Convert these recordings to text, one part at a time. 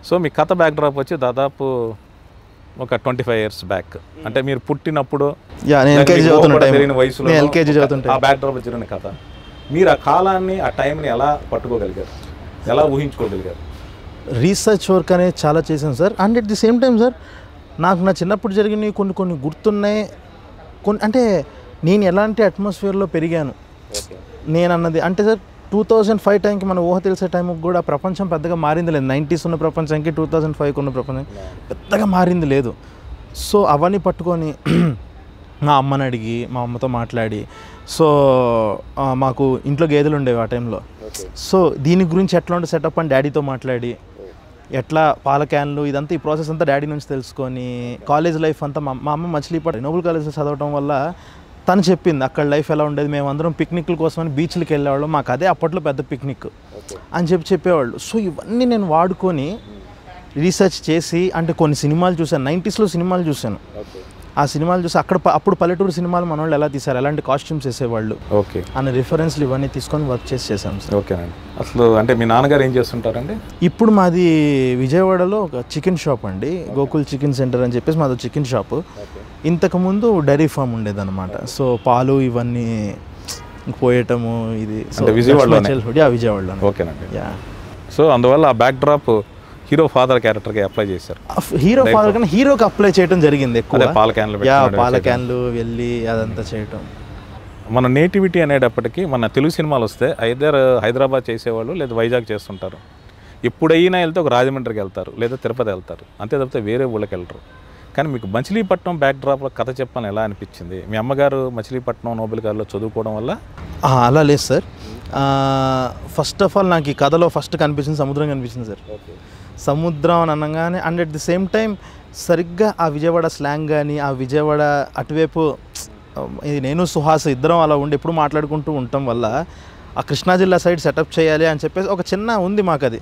So మీ కథ backdrop వచ్చి దాదాపు ఒక 25 years బ్యాక్, అంటే మీరు పుట్టినప్పుడు తెలియని వయసులో ఆ బ్యాక్డ్రాప్ వచ్చిన కథ. మీరు ఆ కాలాన్ని ఆ టైంని ఎలా పట్టుకోగలిగారు, ఎలా ఊహించుకోగలిగారు? రీసెర్చ్ వర్క్ అనేది చాలా చేశాను sir. And at the same time sir నాకు నా చిన్నప్పుడు జరిగినవి కొన్ని గుర్తున్నాయి. అంటే నేను ఎలాంటి అట్మాస్ఫియర్లో పెరిగాను నేను అన్నది అంటే సార్ 2005 టైంకి మన ఊహ తెలిసే టైంకి కూడా ప్రపంచం పెద్దగా మారింది లేదు. 90s ఉన్న ప్రపంచానికి 2005 ఉన్న ప్రపంచం పెద్దగా మారింది లేదు. సో అవన్నీ పట్టుకొని మా అమ్మని అడిగి మా అమ్మతో మాట్లాడి, సో మాకు ఇంట్లో గేదెలు ఉండేవి ఆ టైంలో. సో దీని గురించి ఎట్లా ఉంటే సెటప్ అని డాడీతో మాట్లాడి, ఎట్లా పాల క్యాన్లు ఇదంతా ఈ ప్రాసెస్ అంతా డాడీ నుంచి తెలుసుకొని, కాలేజ్ లైఫ్ అంతా మా అమ్మ మచిలీపట్నం నోబుల్ కాలేజ్లో చదవటం వల్ల తను చెప్పింది అక్కడ లైఫ్ ఎలా ఉండేది. మేమందరం పిక్నిక్ల కోసమని బీచ్లకి వెళ్ళేవాళ్ళం, మాకు అదే అప్పట్లో పెద్ద పిక్నిక్ అని చెప్పేవాళ్ళు. సో ఇవన్నీ నేను వాడుకొని రీసెర్చ్ చేసి, అంటే కొన్ని సినిమాలు చూశాను, 90sలో సినిమాలు చూశాను. ఆ సినిమాలు చూసి అప్పుడు పల్లెటూరు సినిమాలు మన వాళ్ళు ఎలా తీశారు, ఎలాంటి కాస్ట్యూమ్స్ వేసేవాళ్ళు అన్న రిఫరెన్స్లు ఇవన్నీ తీసుకొని వర్క్ చేసాం సార్. ఓకేనండి. అసలు అంటే మీ నాన్నగారు ఏం చేస్తుంటారండి? ఇప్పుడు మాది విజయవాడలో ఒక చికెన్ షాప్ అండి, గోకుల్ చికెన్ సెంటర్ అని చెప్పేసి మాది చికెన్ షాపు. ఇంతకుముందు డైరీ ఫామ్ ఉండేదన్నమాట. సో పాలు ఇవన్నీ పోయటము ఇది విజయవాడలో. ఓకేనండి. సో అందువల్ల ఆ బ్యాక్ డ్రాప్ హీరో ఫాదర్ క్యారెక్టర్కి అప్లై చేశారు. హీరో ఫాదర్ కన్నా హీరోకి అప్లై చేయడం జరిగింది ఎక్కువ. పాల క్యాన్లు వెళ్ళి అదంతా చేయటం. మన నేటివిటీ అనేటప్పటికీ మన తెలుగు సినిమాలు వస్తే ఐదర్ హైదరాబాద్ చేసేవాళ్ళు లేదా వైజాగ్ చేస్తుంటారు. ఎప్పుడైనా వెళ్తే ఒక రాజమండ్రికి వెళ్తారు లేదా తిరుపతి వెళ్తారు, అంతే తప్పితే వేరే ఊళ్ళకి వెళ్ళరు. కానీ మీకు మచిలీపట్నం బ్యాక్ డ్రాప్లో కథ చెప్పాలని ఎలా అనిపించింది? మీ అమ్మగారు మచిలీపట్నం నోబెల్ గారిలో చదువుకోవడం వల్ల? అలా లేదు సార్. ఫస్ట్ ఆఫ్ ఆల్ నాకు ఈ కథలో ఫస్ట్ కనిపించింది సముద్రం కనిపించింది సార్. సముద్రం అని అనగానే and at the same time సరిగ్గా ఆ విజయవాడ స్లాంగ్ కానీ, ఆ విజయవాడ అటువైపు ఇది నేను సుహాస్ ఇద్దరం అలా ఉండి ఎప్పుడు మాట్లాడుకుంటూ ఉండటం వల్ల ఆ కృష్ణా జిల్లా సైడ్ సెటప్ చేయాలి అని చెప్పేసి ఒక చిన్న ఉంది మాకు, అది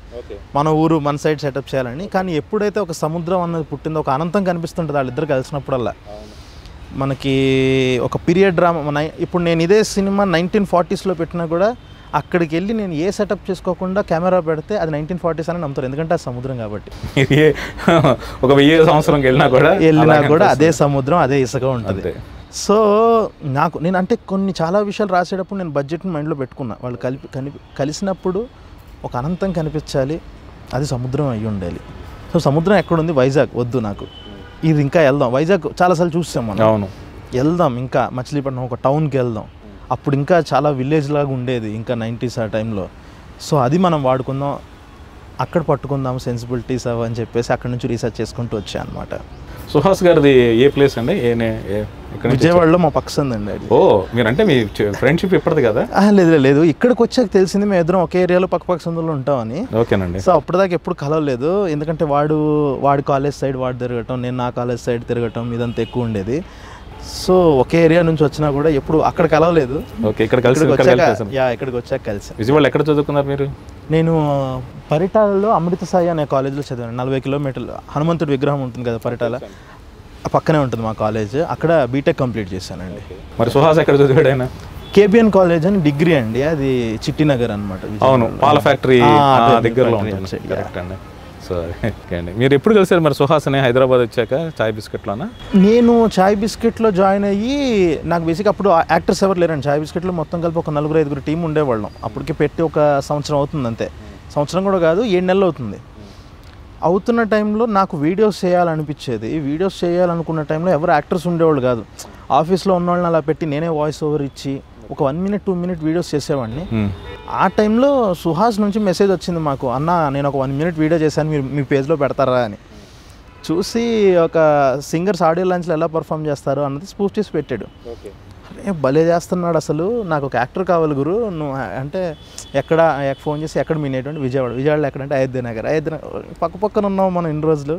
మన ఊరు మన సైడ్ సెటప్ చేయాలని. కానీ ఎప్పుడైతే ఒక సముద్రం అన్నది పుట్టిందో ఒక అనంతం కనిపిస్తుంటుంది వాళ్ళిద్దరు కలిసినప్పుడల్లా. మనకి ఒక పీరియడ్ డ్రామా. ఇప్పుడు నేను ఇదే సినిమా 1940sలో పెట్టినా కూడా అక్కడికి వెళ్ళి నేను ఏ సెటప్ చేసుకోకుండా కెమెరా పెడితే అది 1940s అని నమ్ముతారు, ఎందుకంటే అది సముద్రం కాబట్టి. ఒక 1000 సంవత్సరం వెళ్ళినా కూడా అదే సముద్రం అదే ఇసుక ఉంటుంది. సో నేను అంటే చాలా విషయాలు రాసేటప్పుడు నేను బడ్జెట్ని మైండ్లో పెట్టుకున్నా. వాళ్ళు కలిసినప్పుడు ఒక అనంతం కనిపించాలి, అది సముద్రం అయ్యి ఉండాలి. సో సముద్రం ఎక్కడుంది? వైజాగ్ వద్దు నాకు, ఇది ఇంకా వెళ్దాం. వైజాగ్ చాలాసార్లు చూసాం మనం. అవును, వెళ్దాం ఇంకా మచిలీపట్నం ఒక టౌన్కి వెళ్దాం. అప్పుడు ఇంకా చాలా విలేజ్ లాగా ఉండేది ఇంకా 90s ఆ టైంలో. సో అది మనం వాడుకుందాం, అక్కడ పట్టుకుందాం సెన్సిబిలిటీస్ అవి అని చెప్పేసి అక్కడ నుంచి రీసెర్చ్ చేసుకుంటూ వచ్చా అనమాట. సుహాస్ గారిది ఏ ప్లేస్ అండి? విజయవాడలో మా పక్కన అండి. ఓ, మీరంటే మీ ఫ్రెండ్షిప్ ఎప్పటిది కదా? లేదు, ఇక్కడికి వచ్చాక తెలిసింది మేము ఒకే ఏరియాలో పక్క సందులో ఉంటామని. ఓకేనండి. సో అప్పటిదాకా ఎప్పుడు కలవలేదు, ఎందుకంటే వాడి కాలేజ్ సైడ్ వాడు తిరగటం, నేను నా కాలేజ్ సైడ్ తిరగటం ఇదంతా ఎక్కువ ఉండేది. సో ఒకే ఏరియా నుంచి వచ్చినా కూడా ఎప్పుడు అక్కడ కలవలేదు. ఇక్కడికి వచ్చాక కలిసి. విజయవాడ ఎక్కడ చదువుకున్నారు మీరు? నేను పరిటాలలో అమృత సాయి అనే కాలేజ్లో చదివాను. 40 కిలోమీటర్లు హనుమంతుడి విగ్రహం ఉంటుంది కదా పరిటాల, పక్కనే ఉంటుంది మా కాలేజ్. అక్కడ బీటెక్ కంప్లీట్ చేశానండి. మరి సుహాస్ ఎక్కడ చదివాడు ఆయన? కేబిఎన్ కాలేజ్ అని డిగ్రీ అండి, అది చిట్టినగర్ అనమాట. అవును, పాల ఫ్యాక్టరీ దగ్గరలో ఉంటుంది. కరెక్ట్ అండి. సో ఓకే అండి. మీరు ఎప్పుడు కలిసారు మరి సుహాస్ని హైదరాబాద్ వచ్చాక చాయ్ బిస్కెట్లోనా? నేను చాయ్ బిస్కెట్లో జాయిన్ అయ్యి, నాకు బేసిక్ అప్పుడు యాక్టర్స్ ఎవరు లేరండి చాయ్ బిస్కెట్లో. మొత్తం కలిపి ఒక 4-5 టీం ఉండేవాళ్ళం. అప్పటికి పెట్టి ఒక సంవత్సరం అవుతుంది అంతే, సంవత్సరం కూడా కాదు 7 నెలలు అవుతుంది. అవుతున్న టైంలో నాకు వీడియోస్ చేయాలనిపించేది. వీడియోస్ చేయాలనుకున్న టైంలో ఎవరు యాక్టర్స్ ఉండేవాళ్ళు కాదు. ఆఫీస్లో ఉన్న వాళ్ళని అలా పెట్టి నేనే వాయిస్ ఓవర్ ఇచ్చి ఒక 1 minute 2 minute వీడియోస్ చేసేవాడిని. ఆ టైంలో సుహాస్ నుంచి మెసేజ్ వచ్చింది మాకు, అన్న నేను ఒక 1 minute వీడియో చేశాను, మీరు మీ పేజ్లో పెడతారా అని. చూసి ఒక సింగర్స్ ఆడియో లాంచ్లో ఎలా పర్ఫామ్ చేస్తారు అన్నది స్పూఫ్ చేసి పెట్టాడు. అరే భలే చేస్తున్నాడు అసలు, నాకు ఒక యాక్టర్ కావాలి గురు, నువ్వు అంటే ఎక్కడ ఫోన్ చేసి ఎక్కడ మీ నేటువంటి విజయవాడలో ఎక్కడంటే అయోధ్యనగర్ పక్కన ఉన్నాం మనం ఇన్ని రోజులు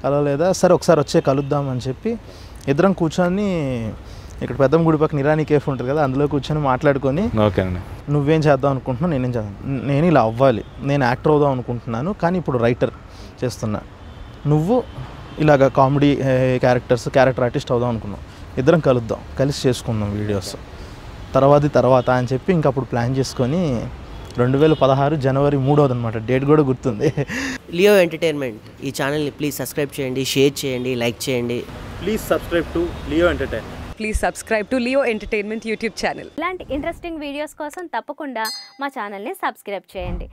కలవలేదా, సరే ఒకసారి వచ్చే కలుద్దాం అని చెప్పి ఇద్దరం కూర్చొని ఇక్కడ పెద్దమ్మ గుడి పక్కన ఇరానీ కేఫ్ ఉంటుంది కదా, అందులో కూర్చొని మాట్లాడుకొని, నువ్వేం చేద్దాం అనుకుంటున్నావు, నేనేం చేద్దాం, నేను ఇలా అవ్వాలి, నేను యాక్టర్ అవుదాం అనుకుంటున్నాను కానీ ఇప్పుడు రైటర్ చేస్తున్నా, నువ్వు ఇలాగ కామెడీ క్యారెక్టర్ ఆర్టిస్ట్ అవుదాం అనుకున్నావు, ఇద్దరం కలుద్దాం, కలిసి చేసుకుందాం వీడియోస్ తర్వాత అని చెప్పి ఇంక అప్పుడు ప్లాన్ చేసుకొని 2016 జనవరి 3వ అనమాట, డేట్ కూడా గుర్తుంది. లియో ఎంటర్టైన్మెంట్ ఈ ఛానల్ని ప్లీజ్ సబ్స్క్రైబ్ చేయండి, షేర్ చేయండి, లైక్ చేయండి. Please subscribe to Leo entertainment. Please subscribe to Leo Entertainment YouTube channel. ఇలాంటి ఇంట్రెస్టింగ్ వీడియోస్ కోసం తప్పకుండా మా ఛానల్ని సబ్స్క్రైబ్ చేయండి.